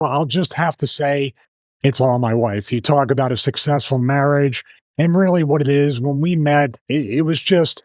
Well, I'll just have to say it's all my wife. You talk about a successful marriage, and really what it is, when we met, it was just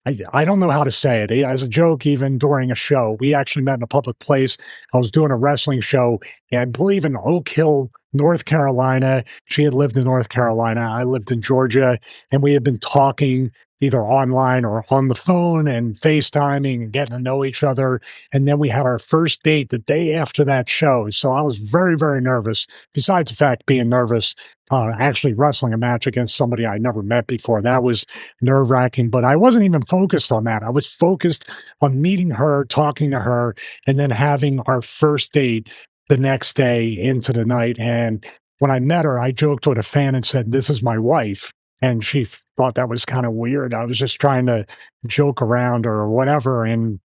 I don't know how to say it. As a joke, even during a show, we actually met in a public place. I was doing a wrestling show, and I believe in Oak Hill, North Carolina. She had lived in North Carolina. I lived in Georgia, and we had been talking either online or on the phone and FaceTiming and getting to know each other. And then we had our first date the day after that show. So I was very, very nervous. Besides the fact being nervous, actually wrestling a match against somebody I never met before. That was nerve wracking, but I wasn't even focused on that. I was focused on meeting her, talking to her, and then having our first date the next day into the night. And when I met her, I joked with a fan and said, "This is my wife." And she thought that was kind of weird. I was just trying to joke around or whatever. And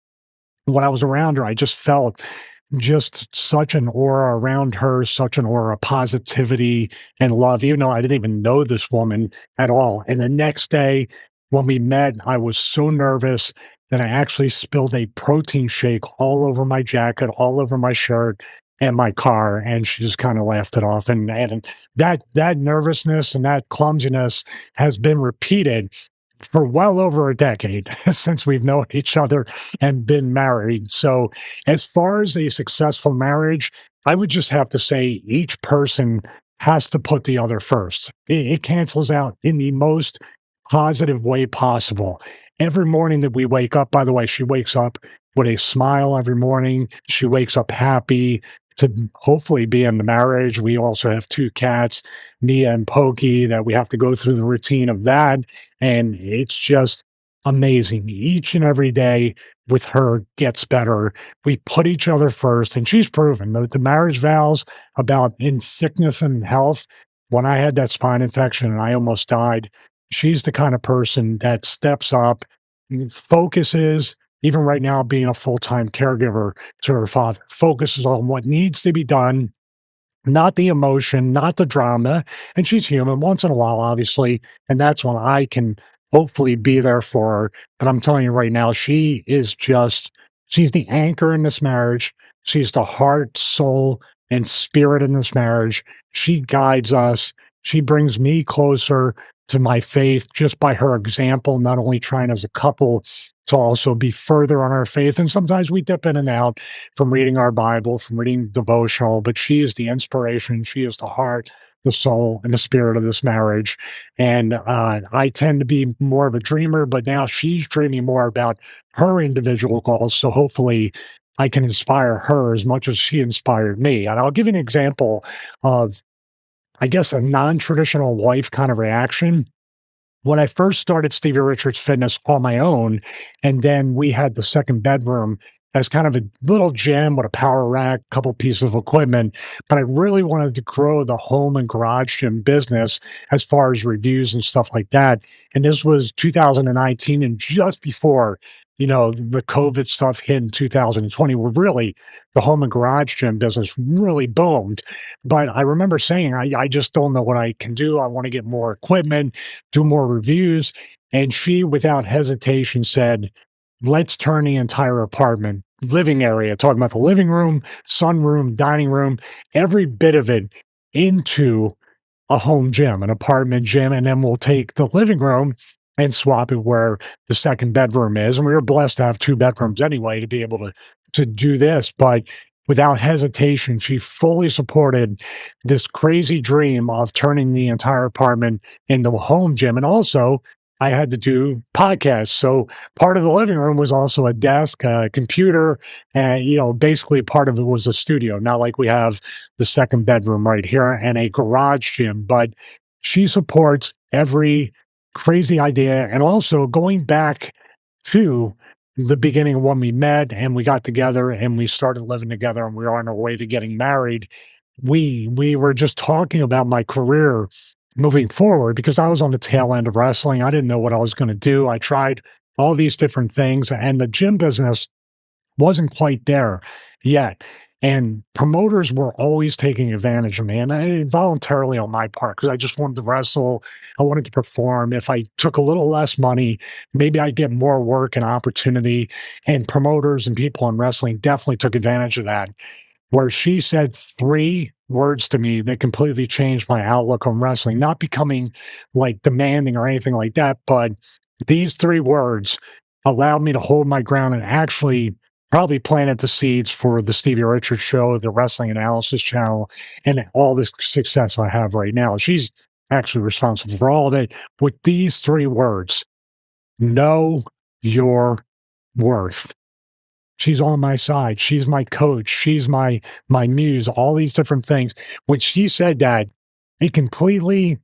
when I was around her, I just felt just such an aura around her, such an aura of positivity and love, even though I didn't even know this woman at all. And the next day, when we met, I was so nervous that I actually spilled a protein shake all over my jacket, all over my shirt and my car. And she just kind of laughed it off. And that nervousness and that clumsiness has been repeated for well over a decade since we've known each other and been married. So, as far as a successful marriage, I would just have to say each person has to put the other first. It cancels out in the most positive way possible. Every morning that we wake up, by the way, she wakes up with a smile every morning. She wakes up happy to hopefully be in the marriage. We also have two cats, Mia and Pokey, that we have to go through the routine of that. And it's just amazing. Each and every day with her gets better. We put each other first, and she's proven the marriage vows about in sickness and health. When I had that spine infection and I almost died, she's the kind of person that steps up, focuses, even right now, being a full time caregiver to her father, focuses on what needs to be done, not the emotion, not the drama. And she's human once in a while, obviously. And that's when I can hopefully be there for her. But I'm telling you right now, she's the anchor in this marriage. She's the heart, soul, and spirit in this marriage. She guides us. She brings me closer to my faith just by her example, not only trying as a couple to also be further on our faith. And sometimes we dip in and out from reading our Bible, from reading devotional, but she is the inspiration. She is the heart, the soul, and the spirit of this marriage. And I tend to be more of a dreamer, but now she's dreaming more about her individual goals. So hopefully I can inspire her as much as she inspired me. And I'll give you an example of, I guess, a non-traditional wife kind of reaction. When I first started Stevie Richards Fitness on my own, and then we had the second bedroom as kind of a little gym with a power rack, couple pieces of equipment, but I really wanted to grow the home and garage gym business as far as reviews and stuff like that. And this was 2019, and just before, the COVID stuff hit in 2020, where really the home and garage gym business really boomed. But I remember saying, I just don't know what I can do. I want to get more equipment, do more reviews. And she, without hesitation, said, "Let's turn the entire apartment, living area, talking about the living room, sunroom, dining room, every bit of it into a home gym, an apartment gym. And then we'll take the living room and swap it where the second bedroom is." And we were blessed to have two bedrooms anyway to be able to do this. But without hesitation, she fully supported this crazy dream of turning the entire apartment into a home gym. And also, I had to do podcasts. So part of the living room was also a desk, a computer, and, basically part of it was a studio, not like we have the second bedroom right here and a garage gym. But she supports every crazy idea. And also going back to the beginning of when we met and we got together and we started living together and we were on our way to getting married, we were just talking about my career moving forward because I was on the tail end of wrestling. I didn't know what I was going to do. I tried all these different things, and the gym business wasn't quite there yet. And promoters were always taking advantage of me, and voluntarily on my part, because I just wanted to wrestle. I wanted to perform. If I took a little less money, maybe I'd get more work and opportunity. And promoters and people in wrestling definitely took advantage of that. where she said three words to me that completely changed my outlook on wrestling, not becoming like demanding or anything like that, but these three words allowed me to hold my ground and actually probably planted the seeds for the Stevie Richards show, the wrestling analysis channel, and all the success I have right now. She's actually responsible for all of it with these three words: know your worth. She's on my side. She's my coach. She's my muse, all these different things. When she said that, it completely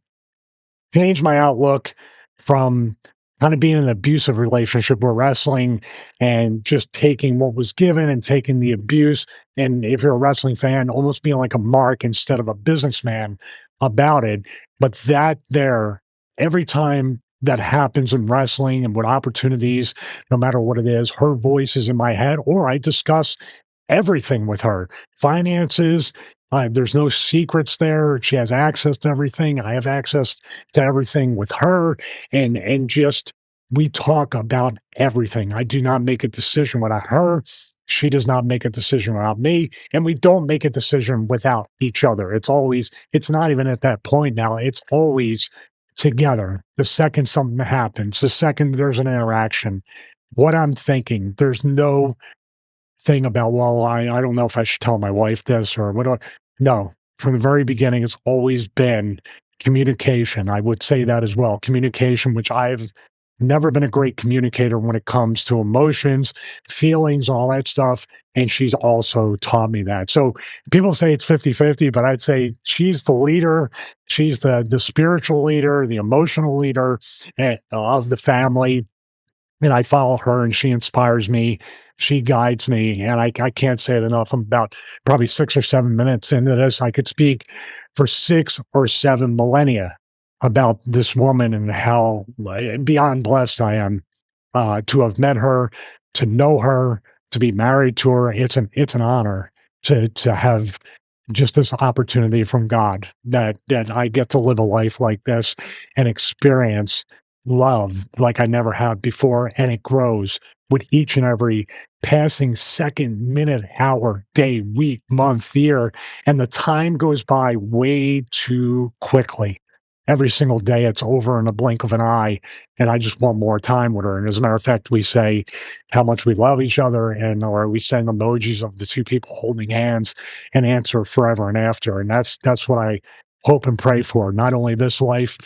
changed my outlook from kind of being in an abusive relationship with wrestling and just taking what was given and taking the abuse. And if you're a wrestling fan, almost being like a mark instead of a businessman about it. But that there, every time that happens in wrestling and with opportunities, no matter what it is, her voice is in my head, or I discuss everything with her. Finances, there's no secrets there. She has access to everything. I have access to everything with her. And just we talk about everything. I do not make a decision without her. She does not make a decision without me. And we don't make a decision without each other. It's not even at that point now. It's always together. The second something happens, the second there's an interaction, what I'm thinking, there's no thing about, well, I don't know if I should tell my wife this or what. No, from the very beginning, it's always been communication. I would say that as well. Communication, which I've never been a great communicator when it comes to emotions, feelings, all that stuff. And she's also taught me that. So people say it's 50-50, but I'd say she's the leader. She's the spiritual leader, the emotional leader of the family. And I follow her and she inspires me. She guides me. And I can't say it enough. I'm about probably 6 or 7 minutes into this. I could speak for 6 or 7 millennia about this woman and how beyond blessed I am to have met her, to know her, to be married to her. It's an honor to have just this opportunity from God that I get to live a life like this and experience love like I never have before. And it grows with each and every passing second, minute, hour, day, week, month, year. And the time goes by way too quickly. Every single day, it's over in a blink of an eye. And I just want more time with her. And as a matter of fact, we say how much we love each other, or we send emojis of the two people holding hands and answer forever and after. And that's what I hope and pray for, not only this life,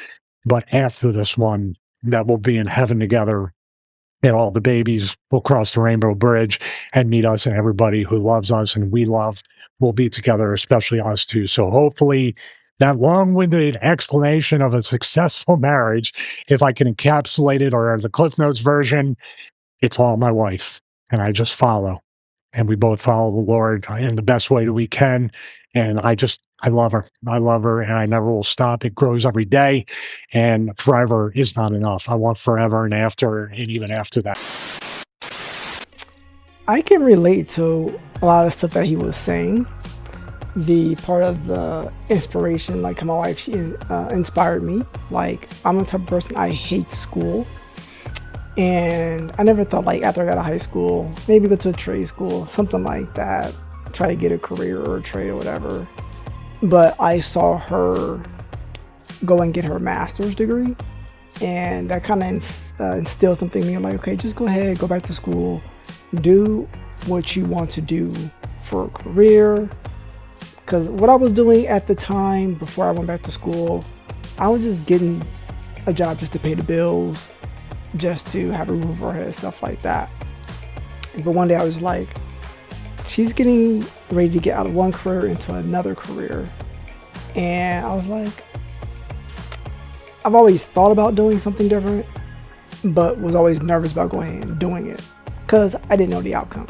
but after this one, that we'll be in heaven together. And all the babies will cross the rainbow bridge and meet us, and everybody who loves us and we love will be together, especially us two. So hopefully that long-winded explanation of a successful marriage, if I can encapsulate it, or the Cliff Notes version, it's all my wife, and I just follow. And we both follow the Lord in the best way that we can. And I love her. I love her, and I never will stop. It grows every day, and forever is not enough. I want forever and after, and even after that. I can relate to a lot of stuff that he was saying. The part of the inspiration, like my wife, she inspired me. Like, I'm the type of person, I hate school. And I never thought, like, after I got out of high school, maybe go to a trade school, something like that, try to get a career or a trade or whatever. But I saw her go and get her master's degree, and that kind of instilled something in me. I'm like, okay, just go ahead, go back to school, do what you want to do for a career. Because what I was doing at the time before I went back to school, I was just getting a job just to pay the bills, just to have a roof over her head, stuff like that. But one day I was like, she's getting ready to get out of one career into another career. And I was like, I've always thought about doing something different, but was always nervous about going ahead and doing it because I didn't know the outcome.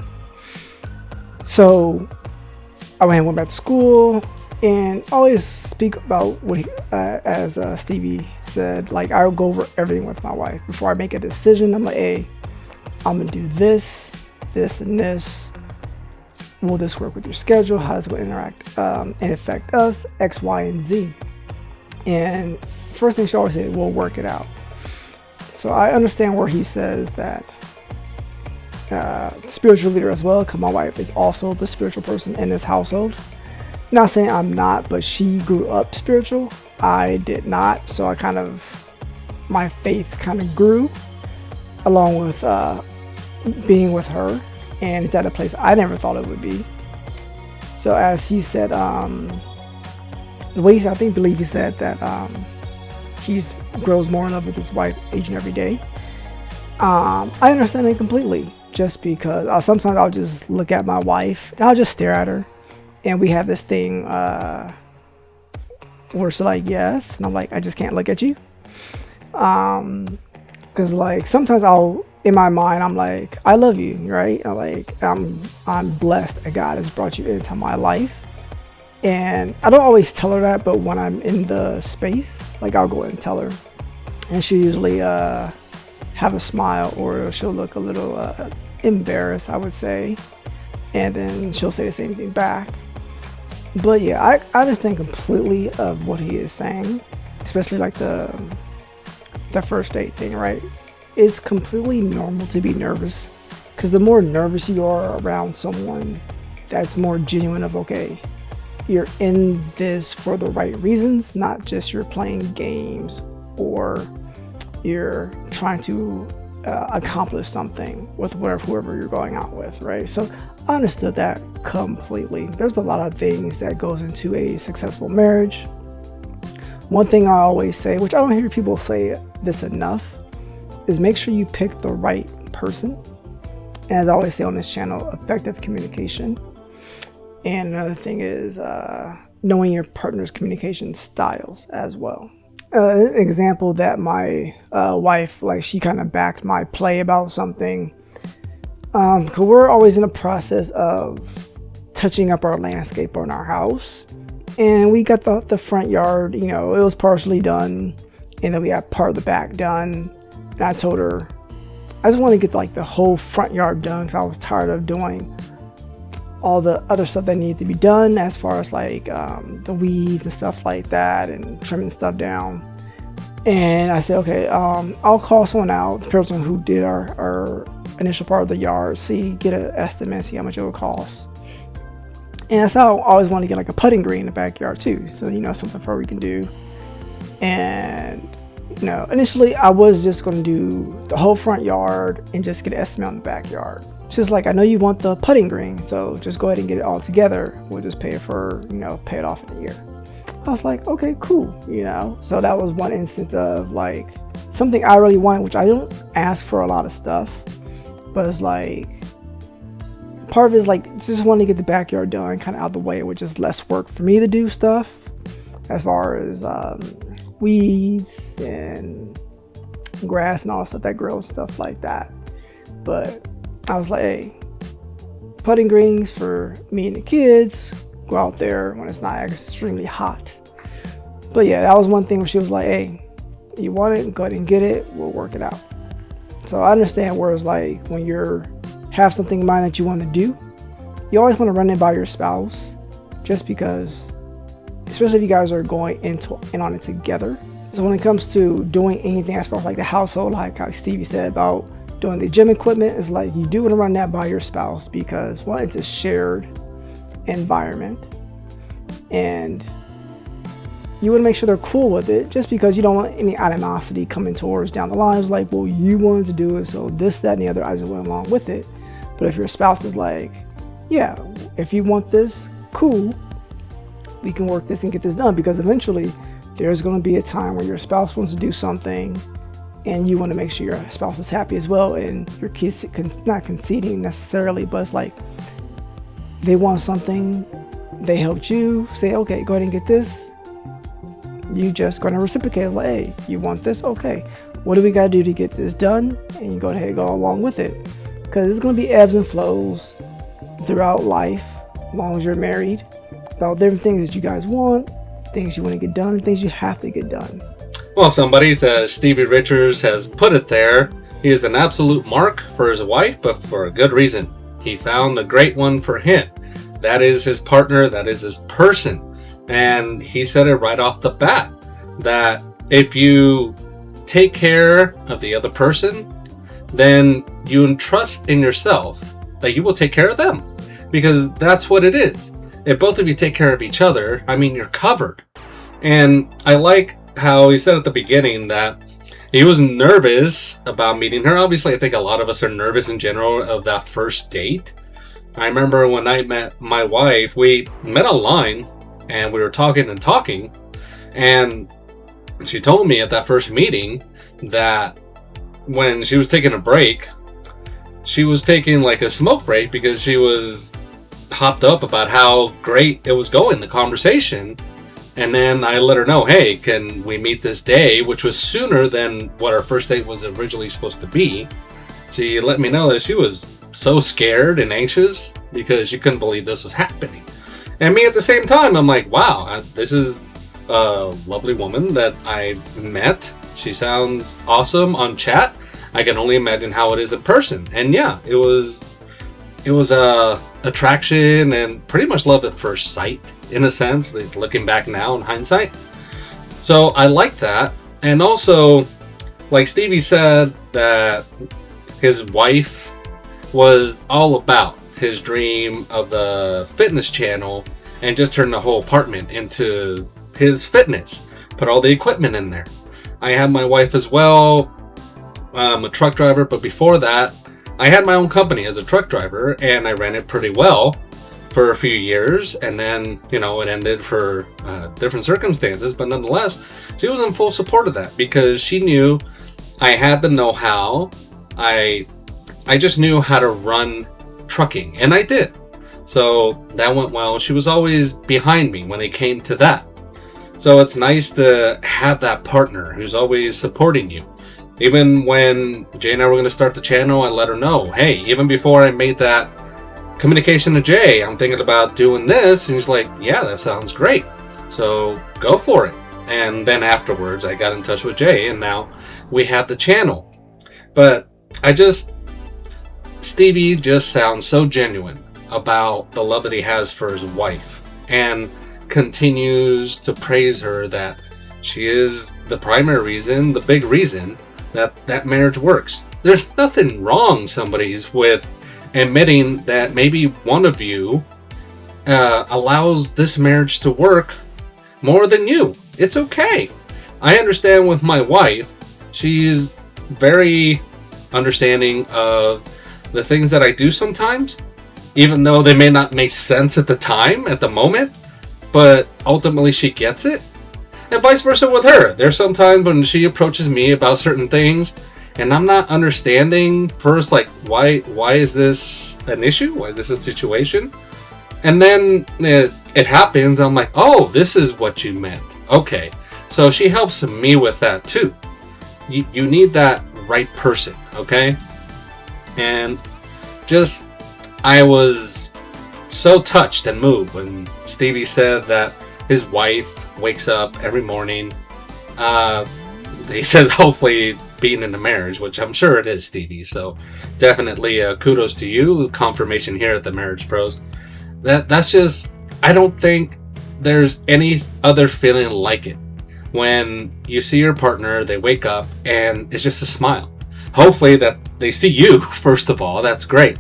So I went back to school and always speak about what as Stevie said, like, I'll go over everything with my wife before I make a decision. I'm like, hey, I'm gonna do this, this, and this. Will this work with your schedule? How does it interact and affect us? X, Y, and Z. And first thing she always said, we'll work it out. So I understand where he says that spiritual leader as well, because my wife is also the spiritual person in this household. Not saying I'm not, but she grew up spiritual. I did not, so my faith kind of grew along with being with her, and it's at a place I never thought it would be. So as he said, the way I believe he said that he grows more in love with his wife each and every day. I understand it completely, just because sometimes I'll just look at my wife and I'll just stare at her, and we have this thing where she's like, yes, and I'm like, I just can't look at you. Because like sometimes in my mind I'm like, I love you, right? I'm blessed that God has brought you into my life, and I don't always tell her that, but when I'm in the space, like I'll go and tell her, and she usually have a smile, or she'll look a little embarrassed, I would say, and then she'll say the same thing back. But yeah, I understand completely of what he is saying, especially like the first date thing, right? It's completely normal to be nervous, because the more nervous you are around someone, that's more genuine of, okay, you're in this for the right reasons, not just you're playing games or you're trying to accomplish something with whoever you're going out with, right? So I understood that completely. There's a lot of things that goes into a successful marriage. One thing I always say, which I don't hear people say this enough, is make sure you pick the right person. And as I always say on this channel, effective communication. And another thing is knowing your partner's communication styles as well. An example that my wife, like, she kind of backed my play about something. Because we're always in a process of touching up our landscape on our house. And we got the front yard, it was partially done. And then we had part of the back done. And I told her, I just want to get like the whole front yard done, because I was tired of doing all the other stuff that needed to be done, as far as like the weeds and stuff like that, and trimming stuff down. And I said, okay, I'll call someone out, the person who did our initial part of the yard, get an estimate, see how much it would cost. And that's how I always want to get like a putting green in the backyard too, so something for we can do. And initially I was just going to do the whole front yard and just get an estimate on the backyard. She's like, I know you want the putting green, so just go ahead and get it all together. We'll just pay it pay it off in a year. I was like, okay, cool, So that was one instance of like something I really want, which I don't ask for a lot of stuff, but it's like part of it is like just wanting to get the backyard done, kind of out of the way, which is less work for me to do stuff as far as weeds and grass and all the stuff that grows, stuff like that. But I was like, hey, putting greens for me and the kids, go out there when it's not extremely hot. But yeah, that was one thing where she was like, hey, you want it, go ahead and get it, we'll work it out. So I understand where it's like when you have something in mind that you want to do, you always want to run it by your spouse, just because, especially if you guys are going in on it together. So when it comes to doing anything as far as like the household, like how Stevie said about doing the gym equipment, is like you do want to run that by your spouse, because one, it's a shared environment, and you want to make sure they're cool with it, just because you don't want any animosity coming towards down the line. It's like, well, you wanted to do it, so this, that, and the other, I just went along with it. But if your spouse is like, yeah, if you want this, cool, we can work this and get this done, because eventually there's going to be a time where your spouse wants to do something and you want to make sure your spouse is happy as well, and your kids not conceding necessarily, but it's like they want something, they helped you, say, okay, go ahead and get this. You just going to reciprocate, like, hey, you want this? Okay, what do we got to do to get this done? And you go ahead and go along with it, because it's going to be ebbs and flows throughout life, as long as you're married, about different things that you guys want, things you want to get done, and things you have to get done. Well, somebody says Stevie Richards has put it there. He is an absolute mark for his wife, but for a good reason. He found a great one for him. That is his partner. That is his person. And he said it right off the bat, that if you take care of the other person, then you entrust in yourself that you will take care of them, because that's what it is. If both of you take care of each other, I mean, you're covered. And I like how he said at the beginning that he was nervous about meeting her. Obviously, I think a lot of us are nervous in general of that first date. I remember when I met my wife, we met online and we were talking, and she told me at that first meeting that when she was taking a break, she was taking like a smoke break because she was hopped up about how great it was going, the conversation. And then I let her know, hey, can we meet this day, which was sooner than what our first date was originally supposed to be. She let me know that she was so scared and anxious because she couldn't believe this was happening. And me at the same time, I'm like, wow, this is a lovely woman that I met. She sounds awesome on chat. I can only imagine how it is in person. And yeah, it was attraction and pretty much love at first sight, in a sense, looking back now in hindsight. So I like that. And also, like Stevie said, that his wife was all about his dream of the fitness channel and just turned the whole apartment into his fitness, put all the equipment in there. I have my wife as well. I'm a truck driver, but before that, I had my own company as a truck driver, and I ran it pretty well for a few years, and then, it ended for different circumstances, but nonetheless, she was in full support of that because she knew I had the know-how. I just knew how to run trucking, and I did. So that went well. She was always behind me when it came to that. So it's nice to have that partner who's always supporting you. Even when Jay and I were going to start the channel, I let her know, hey, even before I made that communication to Jay, I'm thinking about doing this. And he's like, yeah, that sounds great. So go for it. And then afterwards, I got in touch with Jay, and now we have the channel. But Stevie just sounds so genuine about the love that he has for his wife, and continues to praise her that she is the primary reason, the big reason that marriage works. There's nothing wrong, somebody's, with admitting that maybe one of you allows this marriage to work more than you. It's okay. I understand with my wife, she's very understanding of the things that I do sometimes, even though they may not make sense at the time, at the moment, but ultimately she gets it. And vice versa with her. There's sometimes when she approaches me about certain things and I'm not understanding first, like, why is this an issue? Why is this a situation? And then it happens. I'm like, oh, this is what you meant. Okay. So she helps me with that too. You need that right person. Okay. And I was so touched and moved when Stevie said that his wife wakes up every morning. He says, hopefully being in a marriage, which I'm sure it is, Stevie. So definitely kudos to you. Confirmation here at the Marriage Pros. That's just, I don't think there's any other feeling like it. When you see your partner, they wake up and it's just a smile. Hopefully that they see you, first of all. That's great.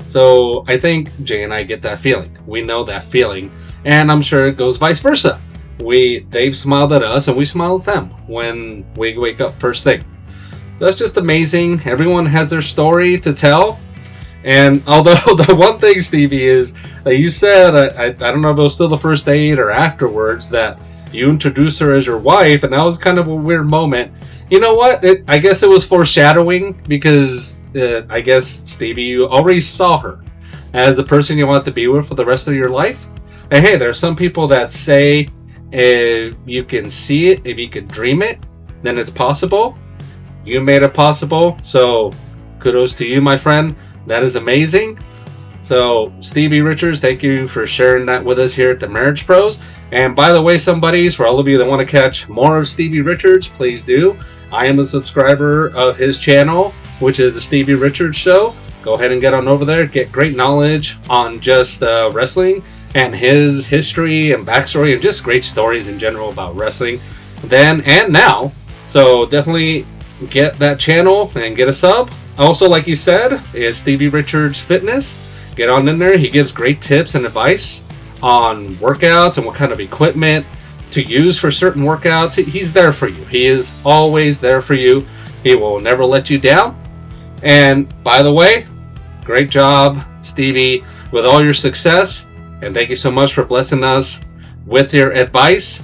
So I think Jay and I get that feeling. We know that feeling. And I'm sure it goes vice versa. They've smiled at us and we smile at them when we wake up first thing. That's just amazing. Everyone has their story to tell. And although the one thing, Stevie, is that you said, I don't know if it was still the first date or afterwards, that you introduced her as your wife, and that was kind of a weird moment. You know what? I guess it was foreshadowing, because I guess, Stevie, you already saw her as the person you want to be with for the rest of your life. And hey, there are some people that say if you can see it, if you can dream it, then it's possible. You made it possible, so kudos to you, my friend. That is amazing. So, Stevie Richards, thank you for sharing that with us here at the Marriage Pros. And by the way, some buddies, for all of you that want to catch more of Stevie Richards, please do. I am a subscriber of his channel, which is the Stevie Richards Show. Go ahead and get on over there. Get great knowledge on just wrestling and his history and backstory, and just great stories in general about wrestling then and now. So definitely get that channel and get a sub. Also, like he said, is Stevie Richards Fitness. Get on in there. He gives great tips and advice on workouts and what kind of equipment to use for certain workouts. He's there for you. He is always there for you. He will never let you down. And by the way, great job, Stevie, with all your success. And thank you so much for blessing us with your advice.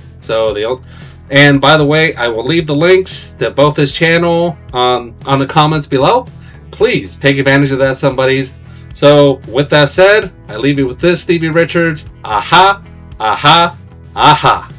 And by the way, I will leave the links to both his channel on the comments below. Please take advantage of that, somebodies. So with that said, I leave you with this, Stevie Richards. Aha, aha, aha.